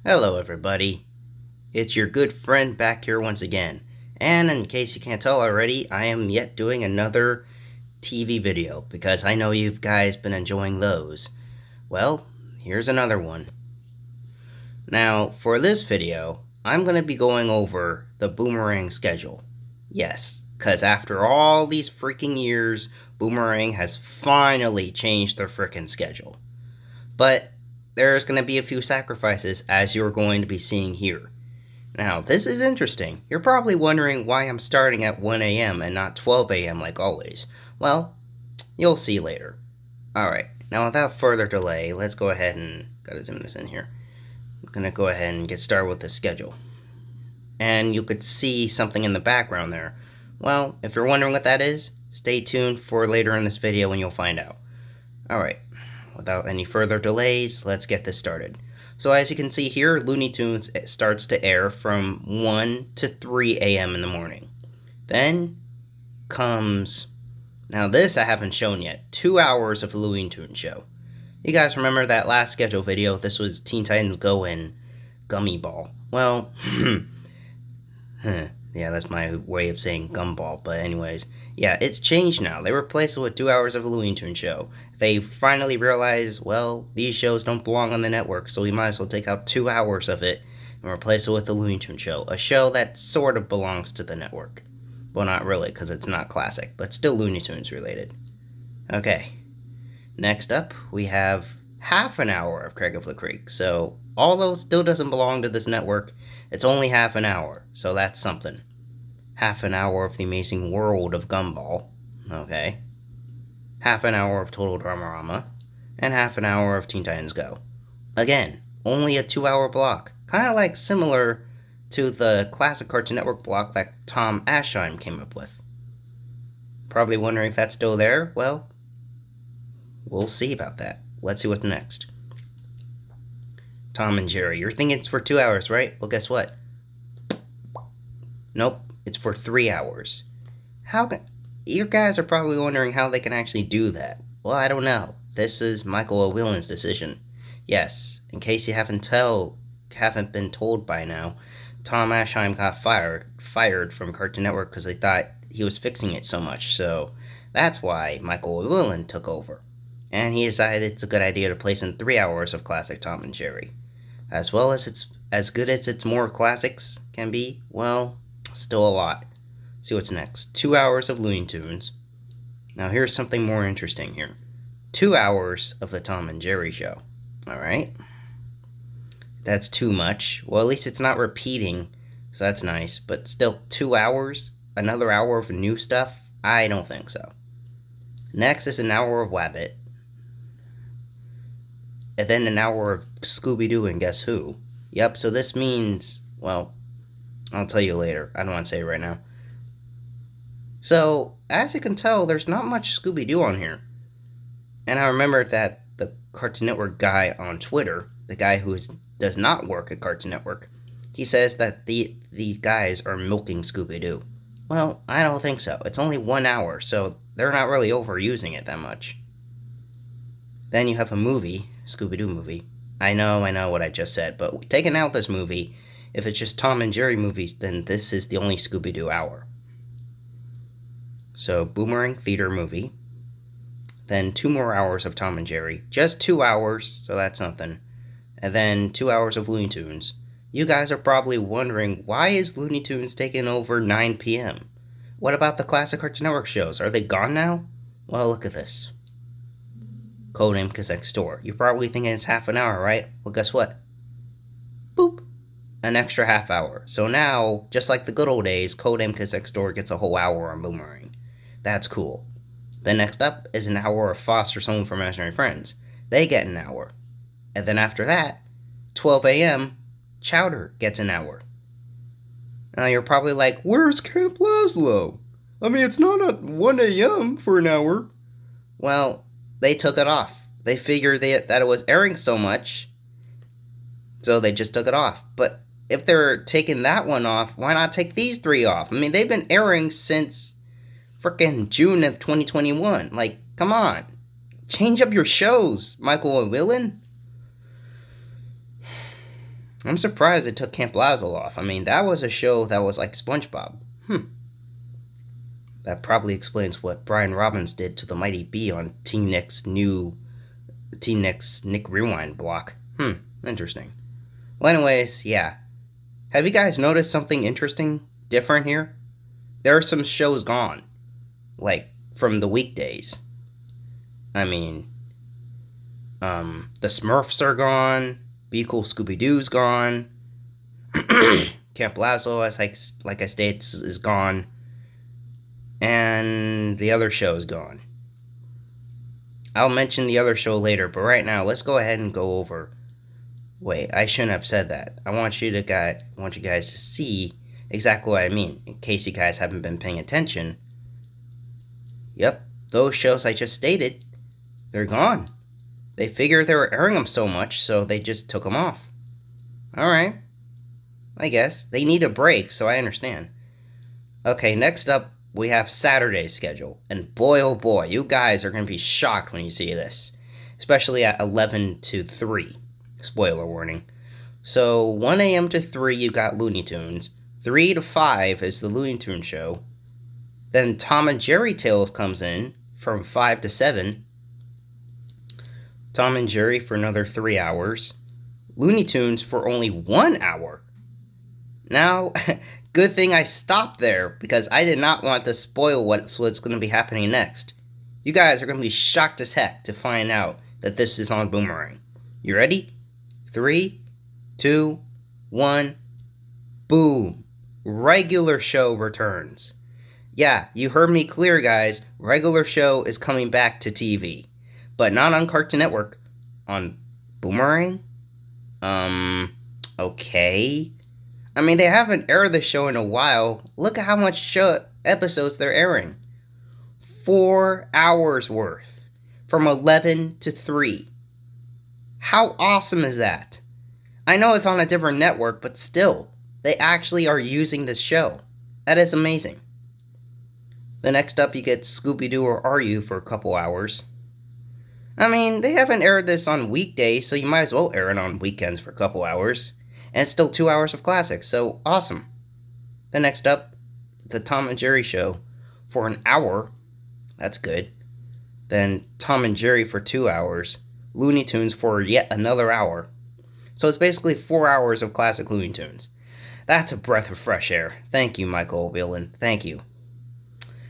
Hello everybody, it's your good friend back here once again, and in case you can't tell already, I am yet doing another TV video, because I know you guys been enjoying those. Well, here's another one. Now, for this video, I'm going to be going over the Boomerang schedule. Yes, because after all these freaking years, Boomerang has finally changed their frickin' schedule. But there's going to be a few sacrifices, as you're going to be seeing here. Now, this is interesting. You're probably wondering why I'm starting at 1 a.m. and not 12 a.m. like always. Well, you'll see later. Alright, now without further delay, let's go ahead and... gotta zoom this in here. I'm gonna go ahead and get started with the schedule. And you could see something in the background there. Well, if you're wondering what that is, stay tuned for later in this video and you'll find out. Alright. Without any further delays, let's get this started. So as you can see here, Looney Tunes starts to air from 1 to 3 a.m. in the morning. Then comes, now this I haven't shown yet, 2 hours of the Looney Tunes show. You guys remember that last schedule video? This was Teen Titans Go and Gummy Ball. Well, yeah, that's my way of saying gumball, but anyways. Yeah, it's changed now. They replaced it with 2 hours of a Looney Tunes show. They finally realized, well, these shows don't belong on the network, so we might as well take out 2 hours of it and replace it with the Looney Tunes show. A show that sort of belongs to the network. Well, not really, because it's not classic, but still Looney Tunes related. Okay. Next up, we have half an hour of Craig of the Creek. So, although it still doesn't belong to this network, it's only half an hour, so that's something. Half an hour of The Amazing World of Gumball, okay. Half an hour of Total Dramarama, and half an hour of Teen Titans Go. Again, only a 2-hour block, kind of like similar to the classic Cartoon Network block that Tom Aschheim came up with. Probably wondering if that's still there? Well, we'll see about that. Let's see what's next. Tom and Jerry. You're thinking it's for 2 hours, right? Well, guess what? Nope, it's for 3 hours. How can... You guys are probably wondering how they can actually do that. Well, I don't know. This is Michael O'Willen's decision. Yes, in case you haven't been told by now, Tom Aschheim got fired from Cartoon Network because they thought he was fixing it so much. So that's why Michael O'Willen took over. And he decided it's a good idea to place in 3 hours of classic Tom and Jerry. As well as it's as good as its more classics can be, well, still a lot. See what's next. 2 hours of Looney Tunes. Now here's something more interesting here. 2 hours of the Tom and Jerry show. Alright. That's too much. Well, at least it's not repeating, so that's nice. But still, 2 hours? Another hour of new stuff? I don't think so. Next is an hour of Wabbit. And then an hour of Scooby-Doo and Guess Who. Yep, so this means, well, I'll tell you later. I don't want to say it right now. So, as you can tell, there's not much Scooby-Doo on here. And I remember that the Cartoon Network guy on Twitter, the guy who does not work at Cartoon Network, he says that the guys are milking Scooby-Doo. Well, I don't think so. It's only 1 hour, so they're not really overusing it that much. Then you have a movie, Scooby-Doo movie. I know what I just said, but taking out this movie, if it's just Tom and Jerry movies, then this is the only Scooby-Doo hour. So, Boomerang theater movie. Then 2 more hours of Tom and Jerry. Just 2 hours, so that's something. And then 2 hours of Looney Tunes. You guys are probably wondering, why is Looney Tunes taking over 9 p.m.? What about the classic Cartoon Network shows? Are they gone now? Well, look at this. Codename Kids Next Door. You're probably thinking it's half an hour, right? Well, guess what? Boop! An extra half hour. So now, just like the good old days, Codename Kids Next Door gets a whole hour on Boomerang. That's cool. Then next up is an hour of Foster's Home for Imaginary Friends. They get an hour. And then after that, 12 a.m., Chowder gets an hour. Now you're probably like, where's Camp Lazlo? I mean, it's not at 1 a.m. for an hour. Well, they took it off. They figured that it was airing so much, so they just took it off. But if they're taking that one off, why not take these 3 off? I mean, they've been airing since frickin' June of 2021. Like, come on. Change up your shows, Michael O'Willen. I'm surprised they took Camp Lazlo off. I mean, that was a show that was like SpongeBob. That probably explains what Brian Robbins did to the Mighty Bee on Team Nick's Nick Rewind block. Interesting. Well, anyways, yeah. Have you guys noticed something interesting, different here? There are some shows gone, like from the weekdays. I mean, the Smurfs are gone. Be Cool Scooby-Doo's gone. Camp Lazlo, as like I stated, is gone. And the other show is gone. I'll mention the other show later, but right now, let's go ahead and go over. Wait, I shouldn't have said that. I want you guys to see exactly what I mean, in case you guys haven't been paying attention. Yep, those shows I just stated, they're gone. They figured they were airing them so much, so they just took them off. Alright. I guess. They need a break, so I understand. Okay, next up, we have Saturday's schedule. And boy, oh boy, you guys are going to be shocked when you see this. Especially at 11 to 3. Spoiler warning. So, 1 a.m. to 3, you got Looney Tunes. 3 to 5 is the Looney Tunes show. Then Tom and Jerry Tales comes in from 5 to 7. Tom and Jerry for another 3 hours. Looney Tunes for only 1 hour. Now, good thing I stopped there, because I did not want to spoil what's going to be happening next. You guys are going to be shocked as heck to find out that this is on Boomerang. You ready? 3, 2, 1, boom. Regular show returns. Yeah, you heard me clear, guys. Regular show is coming back to TV. But not on Cartoon Network. On Boomerang? Okay. I mean, they haven't aired the show in a while. Look at how much episodes they're airing. 4 hours worth. From 11 to 3. How awesome is that? I know it's on a different network, but still, they actually are using this show. That is amazing. The next up, you get Scooby-Doo or Are You for a couple hours. I mean, they haven't aired this on weekdays, so you might as well air it on weekends for a couple hours. And it's still 2 hours of classics, so awesome. The next up, the Tom and Jerry show for an hour. That's good. Then Tom and Jerry for 2 hours. Looney Tunes for yet another hour. So it's basically 4 hours of classic Looney Tunes. That's a breath of fresh air. Thank you, Michael Whelan. Thank you.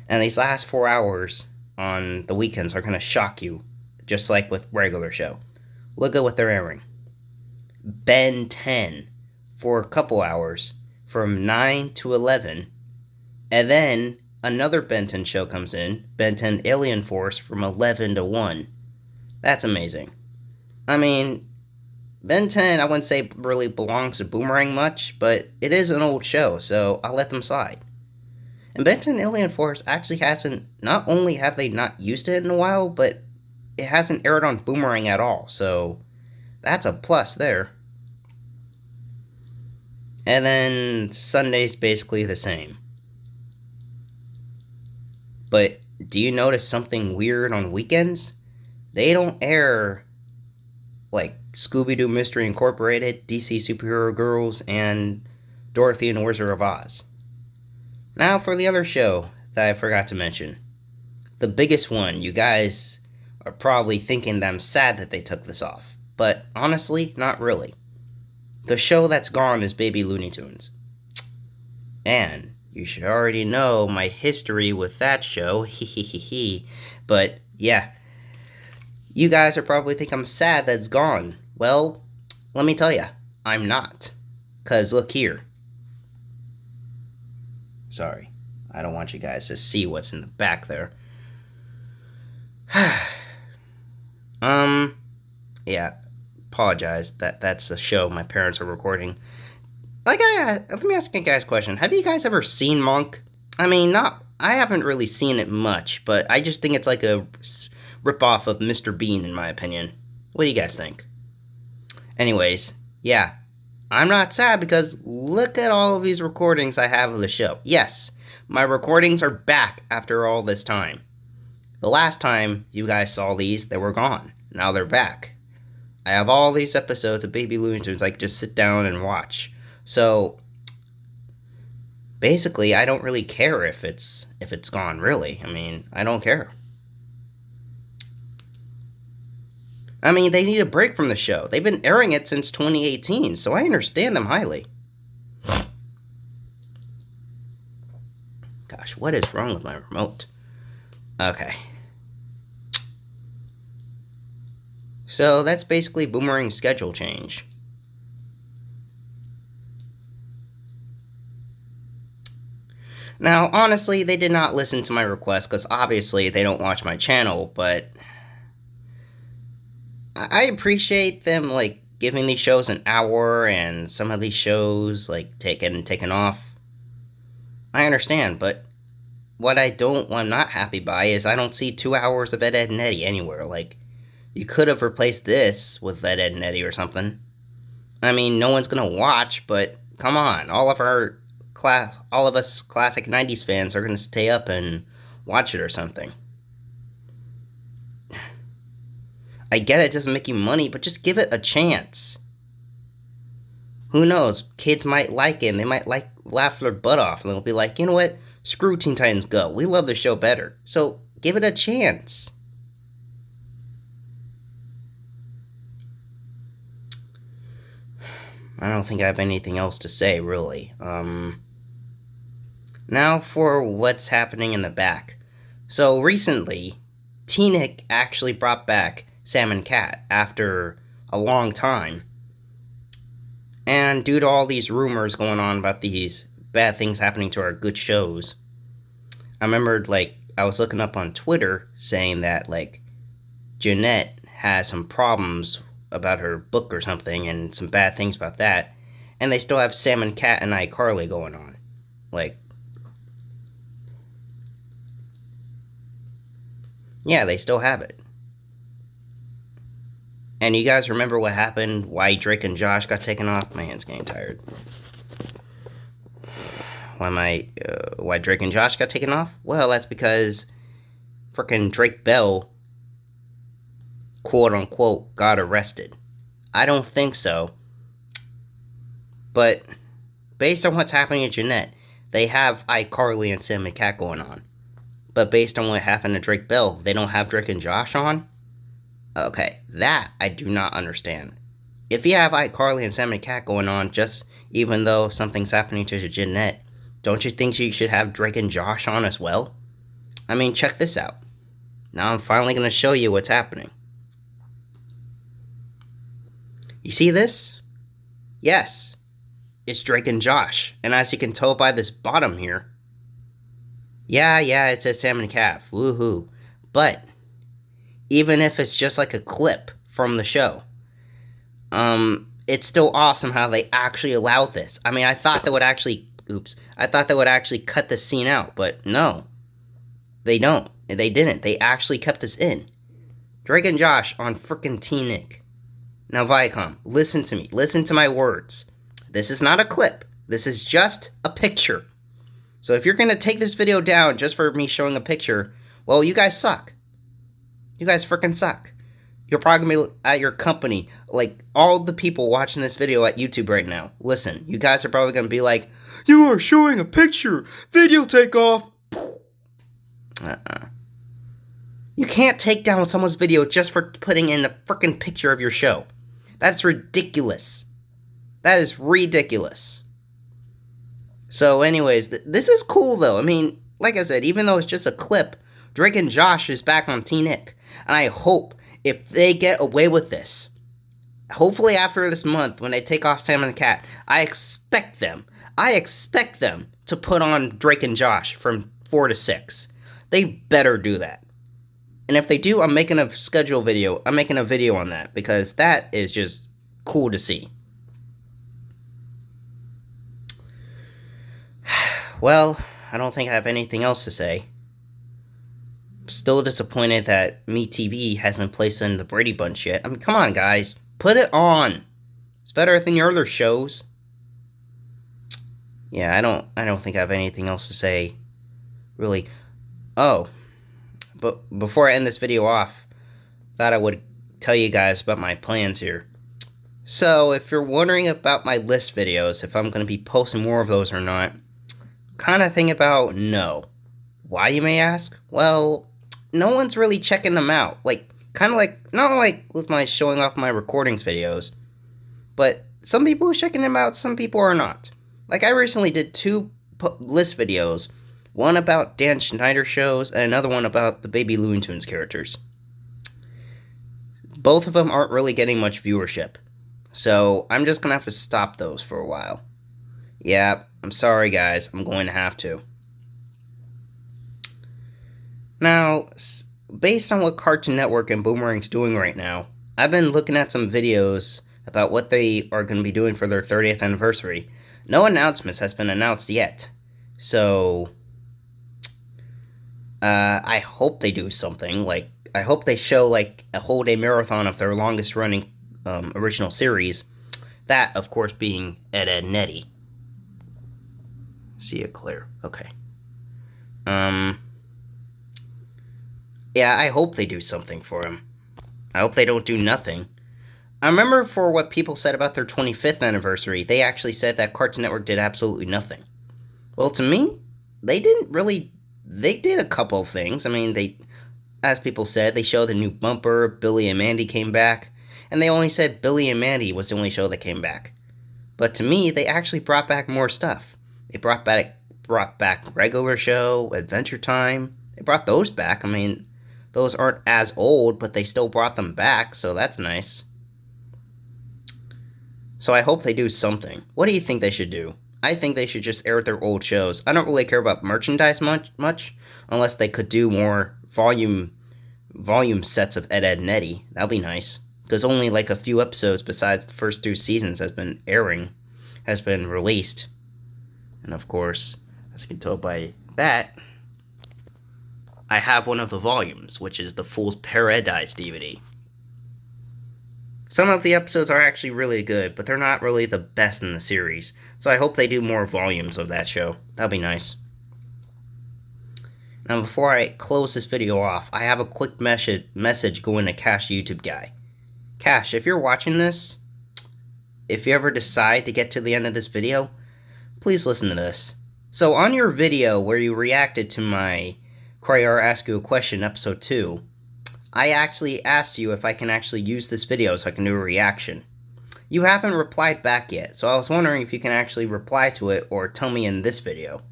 And these last 4 hours on the weekends are going to shock you, just like with regular show. Look at what they're airing. Ben 10 for a couple hours from 9 to 11. And then another Ben 10 show comes in, Ben 10 Alien Force from 11 to 1. That's amazing. I mean, Ben 10 I wouldn't say really belongs to Boomerang much, but it is an old show, so I'll let them slide. And Ben 10 Alien Force actually hasn't, not only have they not used it in a while, but it hasn't aired on Boomerang at all, so that's a plus there. And then Sunday's basically the same. But do you notice something weird on weekends? They don't air like Scooby-Doo Mystery Incorporated, DC Superhero Girls, and Dorothy and the Wizard of Oz. Now for the other show that I forgot to mention. The biggest one. You guys are probably thinking that I'm sad that they took this off. But honestly, not really. The show that's gone is Baby Looney Tunes. And you should already know my history with that show. But yeah. You guys are probably thinking I'm sad that it's gone. Well, let me tell you, I'm not. 'Cause look here. Sorry, I don't want you guys to see what's in the back there. Yeah, apologize. That's a show my parents are recording. Let me ask you guys a question. Have you guys ever seen Monk? I mean, I haven't really seen it much, but I just think it's like a ripoff of Mr. Bean, in my opinion. What do you guys think? Anyways, yeah. I'm not sad because look at all of these recordings I have of the show. Yes, my recordings are back after all this time. The last time you guys saw these, they were gone. Now they're back. I have all these episodes of Baby Looney Tunes I can just sit down and watch. So basically, I don't really care if it's gone. Really, I mean, I don't care. I mean, they need a break from the show. They've been airing it since 2018, so I understand them highly. Gosh, what is wrong with my remote? Okay. So that's basically Boomerang's schedule change. Now, honestly, they did not listen to my request because obviously they don't watch my channel, but I appreciate them, like, giving these shows an hour and some of these shows, like, taken off. I understand, but what I'm not happy by is I don't see 2 hours of Ed, Edd and Eddy anywhere. Like, you could have replaced this with Ed, Edd and Eddy or something. I mean, no one's gonna watch, but come on, all of us classic 90s fans are gonna stay up and watch it or something. I get it doesn't make you money, but just give it a chance. Who knows? Kids might like it, and they might laugh their butt off, and they'll be like, you know what? Screw Teen Titans Go. We love the show better. So give it a chance. I don't think I have anything else to say, really. Now for what's happening in the back. So recently, T-Nick actually brought back Sam and Cat after a long time. And due to all these rumors going on about these bad things happening to our good shows, I remembered, like, I was looking up on Twitter saying that, like, Jeanette has some problems about her book or something and some bad things about that, and they still have Sam and Cat and iCarly going on. Like, yeah, they still have it. And you guys remember what happened, why Drake and Josh got taken off? My hand's getting tired. Why Drake and Josh got taken off? Well, that's because frickin' Drake Bell, quote-unquote, got arrested. I don't think so. But based on what's happening at Jeanette, they have iCarly and Sam and Cat going on. But based on what happened to Drake Bell, they don't have Drake and Josh on? Okay, that I do not understand. If you have iCarly and Sam and Cat going on, just even though something's happening to Jeanette, don't you think you should have Drake and Josh on as well? I mean, check this out. Now I'm finally going to show you what's happening. You see this? Yes, it's Drake and Josh. And as you can tell by this bottom here, yeah, it says Sam and Cat. Woohoo. But even if it's just like a clip from the show, it's still awesome how they actually allowed this. I mean, I thought they would actually cut this scene out, but no. They don't. They didn't. They actually kept this in. Drake and Josh on frickin' T-Nick. Now, Viacom, listen to me. Listen to my words. This is not a clip. This is just a picture. So if you're going to take this video down just for me showing a picture, well, you guys suck. You guys frickin' suck. You're probably going to be at your company, like all the people watching this video at YouTube right now. Listen, you guys are probably going to be like, you are showing a picture. Video take off. You can't take down someone's video just for putting in a frickin' picture of your show. That's ridiculous. That is ridiculous. So anyways, this is cool though. I mean, like I said, even though it's just a clip, Drake and Josh is back on T-Nick. And I hope if they get away with this, hopefully after this month when they take off Sam and the Cat, I expect them to put on Drake and Josh from 4 to 6. They better do that. And if they do, I'm making a video on that because that is just cool to see. Well, I don't think I have anything else to say. I'm still disappointed that MeTV hasn't placed in the Brady Bunch yet. I mean, come on, guys. Put it on. It's better than your other shows. Yeah, I don't think I have anything else to say, really. Oh, but before I end this video off, thought I would tell you guys about my plans here. So, if you're wondering about my list videos, if I'm going to be posting more of those or not, kind of think about no. Why, you may ask? Well, no one's really checking them out. Kind of like, not like with my showing off my recordings videos, but some people are checking them out, some people are not. Like, I recently did 2 list videos, one about Dan Schneider shows, and another one about the baby Looney Tunes characters. Both of them aren't really getting much viewership, so I'm just gonna have to stop those for a while. Yeah, I'm sorry guys, I'm going to have to. Now, based on what Cartoon Network and Boomerang's doing right now, I've been looking at some videos about what they are going to be doing for their 30th anniversary. No announcements has been announced yet, so I hope they do something. Like, I hope they show like a whole day marathon of their longest running original series. That, of course, being Ed, Edd n Eddy. See it clear. Okay. Yeah, I hope they do something for him. I hope they don't do nothing. I remember for what people said about their 25th anniversary, they actually said that Cartoon Network did absolutely nothing. Well, to me, they didn't really... They did a couple of things. I mean, they... As people said, they showed the new bumper, Billy and Mandy came back, and they only said Billy and Mandy was the only show that came back. But to me, they actually brought back more stuff. They brought back Regular Show, Adventure Time. They brought those back. I mean, those aren't as old, but they still brought them back, so that's nice. So I hope they do something. What do you think they should do? I think they should just air their old shows. I don't really care about merchandise much, unless they could do more volume sets of Ed, Edd n Eddy. That'd be nice. Because only like a few episodes besides the first 2 seasons has been released. And of course, as you can tell by that, I have one of the volumes, which is the Fool's Paradise DVD. Some of the episodes are actually really good, but they're not really the best in the series. So I hope they do more volumes of that show. That'd be nice. Now, before I close this video off, I have a quick message going to Cash, YouTube guy. Cash, if you're watching this, if you ever decide to get to the end of this video, please listen to this. So on your video where you reacted to my Cry or Ask You a Question episode 2, I actually asked you if I can actually use this video so I can do a reaction. You haven't replied back yet, so I was wondering if you can actually reply to it or tell me in this video.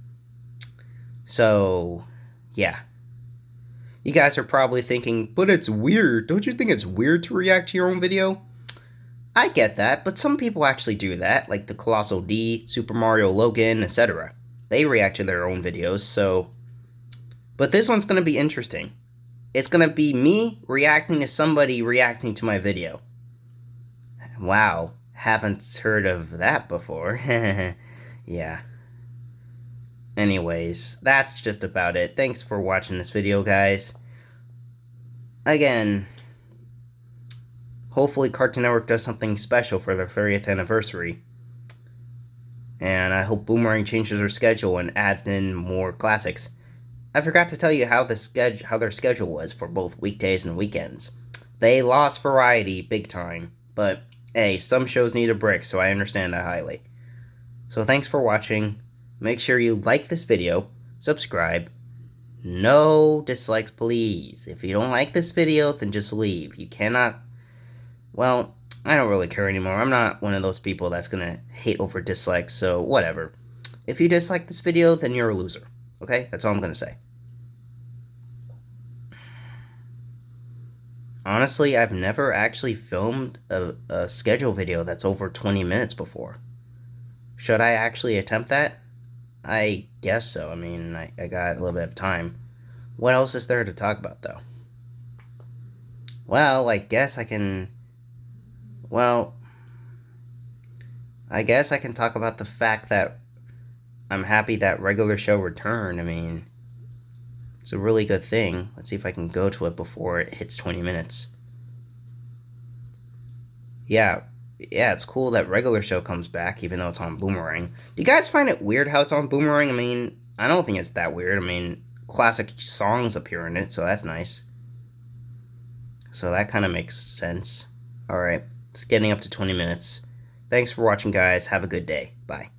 So, yeah. You guys are probably thinking, but it's weird. Don't you think it's weird to react to your own video? I get that, but some people actually do that, like the Colossal D, Super Mario Logan, etc. They react to their own videos, so... But this one's going to be interesting. It's going to be me reacting to somebody reacting to my video. Wow, haven't heard of that before. Yeah. Anyways, that's just about it. Thanks for watching this video, guys. Again, hopefully Cartoon Network does something special for their 30th anniversary. And I hope Boomerang changes their schedule and adds in more classics. I forgot to tell you how their schedule was for both weekdays and weekends. They lost variety big time, but hey, some shows need a break, so I understand that highly. So thanks for watching. Make sure you like this video, subscribe. No dislikes, please. If you don't like this video, then just leave. You cannot... Well, I don't really care anymore. I'm not one of those people that's gonna hate over dislikes, so whatever. If you dislike this video, then you're a loser. Okay? That's all I'm gonna say. Honestly, I've never actually filmed a schedule video that's over 20 minutes before. Should I actually attempt that? I guess so. I mean, I got a little bit of time. What else is there to talk about, though? Well, I guess I can... Well, I guess I can talk about the fact that I'm happy that Regular Show returned. I mean, it's a really good thing. Let's see if I can go to it before it hits 20 minutes. Yeah, it's cool that Regular Show comes back, even though it's on Boomerang. Do you guys find it weird how it's on Boomerang? I mean, I don't think it's that weird. I mean, classic songs appear in it, so that's nice. So that kind of makes sense. Alright, it's getting up to 20 minutes. Thanks for watching, guys. Have a good day. Bye.